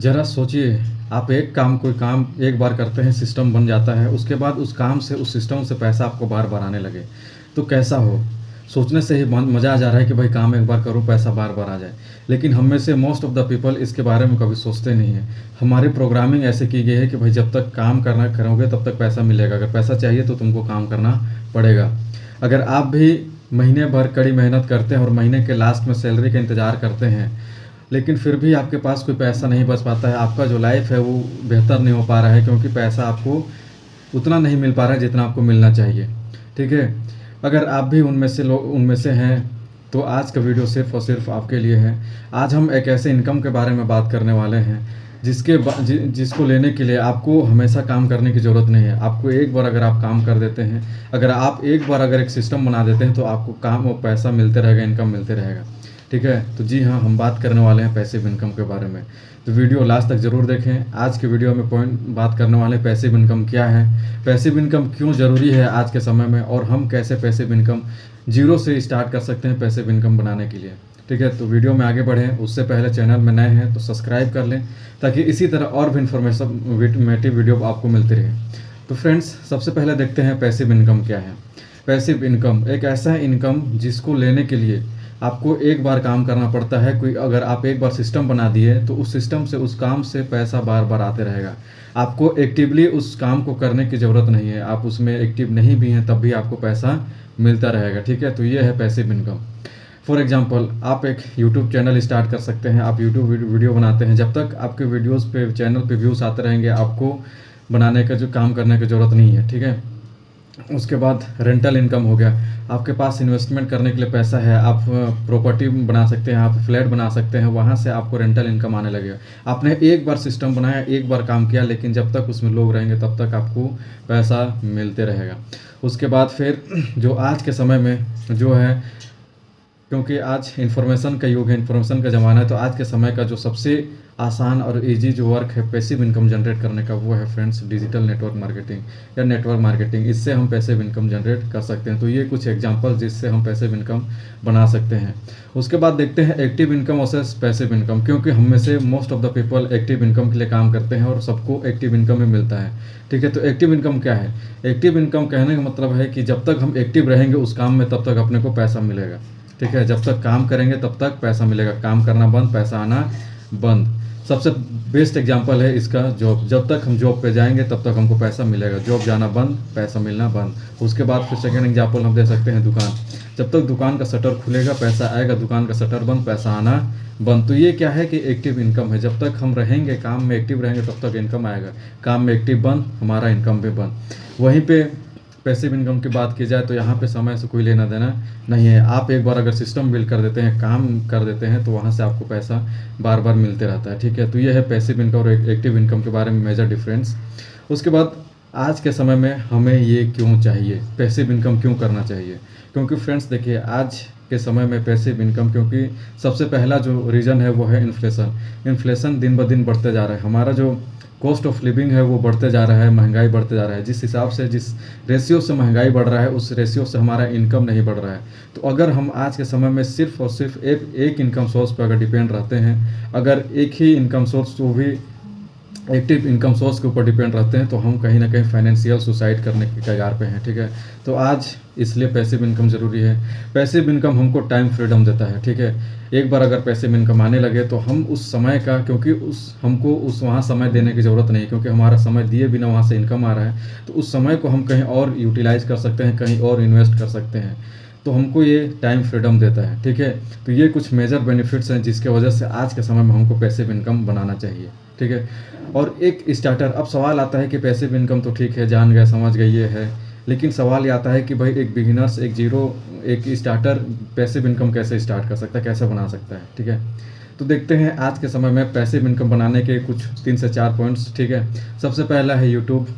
ज़रा सोचिए, आप एक काम कोई काम एक बार करते हैं, सिस्टम बन जाता है, उसके बाद उस काम से, उस सिस्टम से पैसा आपको बार-बार आने लगे, तो कैसा हो? सोचने से ही मन मज़ा आ जा रहा है कि भाई काम एक बार करो, पैसा बार-बार आ जाए। लेकिन हम में से मोस्ट ऑफ द पीपल इसके बारे में कभी सोचते नहीं हैं। हमारी प्रोग्रामिंग ऐसे की गई है कि भाई जब तक काम करना करोगे तब तक पैसा मिलेगा, अगर पैसा चाहिए तो तुमको काम करना पड़ेगा। अगर आप भी महीने भर कड़ी मेहनत करते हैं और महीने के लास्ट में सैलरी का इंतज़ार करते हैं, लेकिन फिर भी आपके पास कोई पैसा नहीं बच पाता है, आपका जो लाइफ है वो बेहतर नहीं हो पा रहा है, क्योंकि पैसा आपको उतना नहीं मिल पा रहा है जितना आपको मिलना चाहिए। ठीक है? अगर आप भी उनमें से हैं, तो आज का वीडियो सिर्फ़ और सिर्फ़ आपके लिए है। आज हम एक ऐसे इनकम के बारे में बात करने वाले हैं जिसको लेने के लिए आपको हमेशा काम करने की ज़रूरत नहीं है। आपको एक बार अगर आप काम कर देते हैं, अगर आप एक बार अगर एक सिस्टम बना देते हैं, तो आपको काम और पैसा मिलते रहेगा, इनकम मिलते रहेगा। ठीक है? तो जी हाँ, हम बात करने वाले हैं पैसिव इनकम के बारे में। तो वीडियो लास्ट तक ज़रूर देखें। आज के वीडियो में बात करने वाले हैं पैसिव इनकम क्या है, पैसिव इनकम क्यों ज़रूरी है आज के समय में, और हम कैसे पैसिव इनकम ज़ीरो से स्टार्ट कर सकते हैं पैसिव इनकम बनाने के लिए। ठीक है? तो वीडियो में आगे बढ़ें उससे पहले चैनल में नए हैं तो सब्सक्राइब कर लें, ताकि इसी तरह और भी इन्फॉर्मेटिव वीडियो आपको मिलती रहे। तो फ्रेंड्स, सबसे पहले देखते हैं पैसिव इनकम क्या है। पैसिव इनकम एक ऐसा इनकम जिसको लेने के लिए आपको एक बार काम करना पड़ता है। कोई अगर आप एक बार सिस्टम बना दिए, तो उस सिस्टम से, उस काम से पैसा बार बार आते रहेगा। आपको एक्टिवली उस काम को करने की ज़रूरत नहीं है, आप उसमें एक्टिव नहीं भी हैं तब भी आपको पैसा मिलता रहेगा। ठीक है? तो ये है पैसिव इनकम। फॉर एग्जांपल, आप एक यूट्यूब चैनल स्टार्ट कर सकते हैं। आप यूट्यूब वीडियो बनाते हैं, जब तक आपके वीडियोज़ पे चैनल पे व्यूज़ आते रहेंगे, आपको बनाने का जो काम करने की ज़रूरत नहीं है। ठीक है? उसके बाद रेंटल इनकम हो गया। आपके पास इन्वेस्टमेंट करने के लिए पैसा है, आप प्रॉपर्टी बना सकते हैं, आप फ्लैट बना सकते हैं, वहाँ से आपको रेंटल इनकम आने लगेगा। आपने एक बार सिस्टम बनाया, एक बार काम किया, लेकिन जब तक उसमें लोग रहेंगे तब तक आपको पैसा मिलते रहेगा। उसके बाद फिर जो आज के समय में जो है, क्योंकि आज इन्फॉर्मेशन का युग है, इन्फॉर्मेशन का ज़माना है, तो आज के समय का जो सबसे आसान और इजी जो वर्क है पैसिव इनकम जनरेट करने का, वो है फ्रेंड्स डिजिटल नेटवर्क मार्केटिंग या नेटवर्क मार्केटिंग। इससे हम पैसिव इनकम जनरेट कर सकते हैं। तो ये कुछ एग्जांपल जिससे हम पैसिव इनकम बना सकते हैं। उसके बाद देखते हैं active income versus passive income, क्योंकि हम में से most of the people active income के लिए काम करते हैं और सबको एक्टिव इनकम ही मिलता है। ठीक है? तो एक्टिव इनकम क्या है? एक्टिव इनकम कहने का मतलब है कि जब तक हम एक्टिव रहेंगे उस काम में, तब तक अपने को पैसा मिलेगा। ठीक है? जब तक काम करेंगे तब तक पैसा मिलेगा, काम करना बंद, पैसा आना बंद। सबसे बेस्ट एग्जांपल है इसका जॉब। जब तक हम जॉब पे जाएंगे तब तक हमको पैसा मिलेगा, जॉब जाना बंद, पैसा मिलना बंद। उसके बाद फिर सेकेंड एग्जांपल हम दे सकते हैं दुकान। जब तक दुकान का शटर खुलेगा पैसा आएगा, दुकान का शटर बंद, पैसा आना बंद। तो ये क्या है कि एक्टिव इनकम है। जब तक हम रहेंगे, काम में एक्टिव रहेंगे, तब तक इनकम आएगा। काम में एक्टिव बंद, हमारा इनकम भी बंद। वहीं पे पैसिव इनकम की बात की जाए तो यहाँ पे समय से कोई लेना देना नहीं है। आप एक बार अगर सिस्टम बिल्ड कर देते हैं, काम कर देते हैं, तो वहाँ से आपको पैसा बार बार मिलते रहता है। ठीक है? तो ये है पैसिव इनकम और एक्टिव इनकम के बारे में मेजर डिफरेंस। उसके बाद आज के समय में हमें ये क्यों चाहिए, पैसिव इनकम क्यों करना चाहिए? क्योंकि फ्रेंड्स देखिए, आज के समय में पैसिव इनकम, क्योंकि सबसे पहला जो रीज़न है वो है इन्फ्लेशन। इन्फ्लेशन दिन ब दिन बढ़ते जा रहा है। हमारा जो कॉस्ट ऑफ लिविंग है वो बढ़ते जा रहा है, महंगाई बढ़ते जा रहा है। जिस हिसाब से, जिस रेशियो से महंगाई बढ़ रहा है, उस रेशियो से हमारा इनकम नहीं बढ़ रहा है। तो अगर हम आज के समय में सिर्फ और सिर्फ एक इनकम सोर्स पर अगर डिपेंड रहते हैं, अगर एक ही इनकम सोर्स, वो भी एक्टिव इनकम सोर्स के ऊपर डिपेंड रहते हैं, तो हम कहीं ना कहीं फाइनेंशियल सुसाइड करने के कगार पे हैं। ठीक है? तो आज इसलिए पैसिव इनकम ज़रूरी है। पैसिव इनकम हमको टाइम फ्रीडम देता है। ठीक है? एक बार अगर पैसिव इनकम आने लगे तो हम उस समय का, क्योंकि हमको वहाँ समय देने की ज़रूरत नहीं है, क्योंकि हमारा समय दिए बिना वहाँ से इनकम आ रहा है, तो उस समय को हम कहीं और यूटिलाइज कर सकते हैं, कहीं और इन्वेस्ट कर सकते हैं। तो हमको ये टाइम फ्रीडम देता है। ठीक है? तो ये कुछ मेजर बेनिफिट्स हैं जिसके वजह से आज के समय में हमको पैसिव इनकम बनाना चाहिए। ठीक है? और एक स्टार्टर, अब सवाल आता है कि पैसिव इनकम तो ठीक है, जान गए, समझ गए, ये है, लेकिन सवाल ये आता है कि भाई एक बिगिनर्स, एक स्टार्टर पैसिव इनकम कैसे स्टार्ट कर सकता है, कैसे बना सकता है? ठीक है? तो देखते हैं आज के समय में पैसिव इनकम बनाने के कुछ 3 से 4 पॉइंट्स। ठीक है? सबसे पहला है यूट्यूब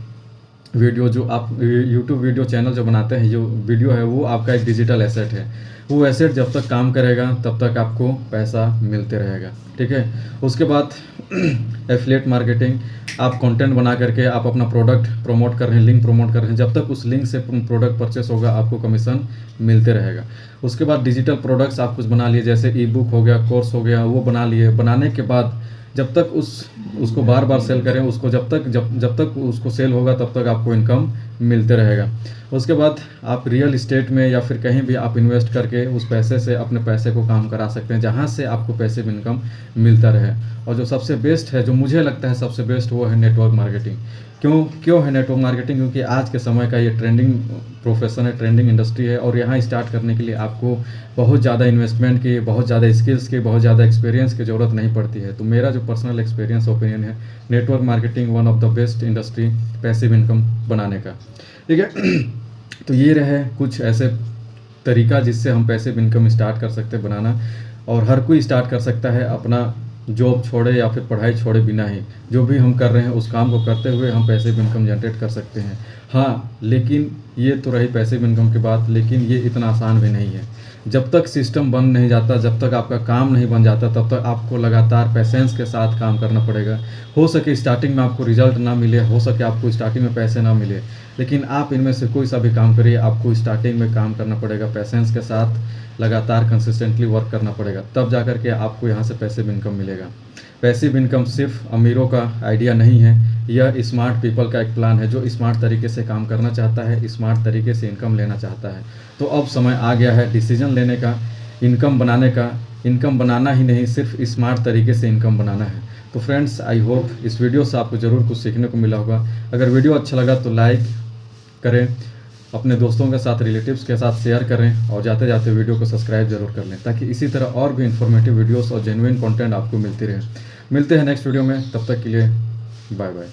वीडियो। जो आप यूट्यूब वीडियो चैनल जो बनाते हैं, जो वीडियो है वो आपका एक डिजिटल एसेट है। वो एसेट जब तक काम करेगा तब तक आपको पैसा मिलते रहेगा। ठीक है? उसके बाद एफिलिएट मार्केटिंग, आप कंटेंट बना करके आप अपना प्रोडक्ट प्रमोट कर रहे हैं, लिंक प्रमोट कर रहे हैं, जब तक उस लिंक से प्रोडक्ट परचेस होगा आपको कमीशन मिलते रहेगा। उसके बाद डिजिटल प्रोडक्ट्स आप कुछ बना लिए, जैसे ई बुक हो गया, कोर्स हो गया, वो बना लिए। बनाने के बाद जब तक उसको बार बार सेल करें, उसको जब तक उसको सेल होगा तब तक आपको इनकम मिलते रहेगा। उसके बाद आप रियल इस्टेट में या फिर कहीं भी आप इन्वेस्ट करके उस पैसे से अपने पैसे को काम करा सकते हैं, जहाँ से आपको पैसिव इनकम मिलता रहे। और जो सबसे बेस्ट है, जो मुझे लगता है सबसे बेस्ट, वो है नेटवर्क मार्केटिंग। क्यों है नेटवर्क मार्केटिंग? क्योंकि आज के समय का ये ट्रेंडिंग प्रोफेशन है, ट्रेंडिंग इंडस्ट्री है, और यहाँ स्टार्ट करने के लिए आपको बहुत ज़्यादा इन्वेस्टमेंट की, बहुत ज़्यादा स्किल्स की, बहुत ज़्यादा एक्सपीरियंस की ज़रूरत नहीं पड़ती है। तो मेरा जो पर्सनल एक्सपीरियंस ओपिनियन है, network marketing one of the best industry passive income बनाने का। ठीक है। तो ये रहे कुछ ऐसे तरीका जिससे हम पैसिव इनकम स्टार्ट कर सकते हैं बनाना, और हर कोई स्टार्ट कर सकता है अपना जॉब छोड़े या फिर पढ़ाई छोड़े बिना ही। जो भी हम कर रहे हैं उस काम को करते हुए हम पैसिव इनकम जनरेट कर सकते हैं। हाँ, लेकिन ये तो रही पैसिव इनकम की बात, लेकिन ये इतना आसान भी नहीं है। जब तक सिस्टम बन नहीं जाता, जब तक आपका काम नहीं बन जाता, तब तक आपको लगातार पेशेंस के साथ काम करना पड़ेगा। हो सके स्टार्टिंग में आपको रिजल्ट ना मिले, हो सके आपको स्टार्टिंग में पैसे ना मिले, लेकिन आप इनमें से कोई सा भी काम करिए, आपको स्टार्टिंग में काम करना पड़ेगा, पेशेंस के साथ लगातार कंसिस्टेंटली वर्क करना पड़ेगा, तब जा कर के आपको यहाँ से पैसिव इनकम मिलेगा। पैसिव इनकम सिर्फ अमीरों का आइडिया नहीं है, यह स्मार्ट पीपल का एक प्लान है, जो स्मार्ट तरीके से काम करना चाहता है, स्मार्ट तरीके से इनकम लेना चाहता है। तो अब समय आ गया है डिसीजन लेने का, इनकम बनाने का। इनकम बनाना ही नहीं, सिर्फ स्मार्ट तरीके से इनकम बनाना है। तो फ्रेंड्स, आई होप इस वीडियो से आपको ज़रूर कुछ सीखने को मिला होगा। अगर वीडियो अच्छा लगा तो लाइक करें, अपने दोस्तों के साथ, रिलेटिव्स के साथ शेयर करें, और जाते जाते वीडियो को सब्सक्राइब जरूर कर लें, ताकि इसी तरह और भी इन्फॉर्मेटिव वीडियोस और जेन्युइन कंटेंट आपको मिलती रहे। मिलते हैं नेक्स्ट वीडियो में, तब तक के लिए बाय बाय।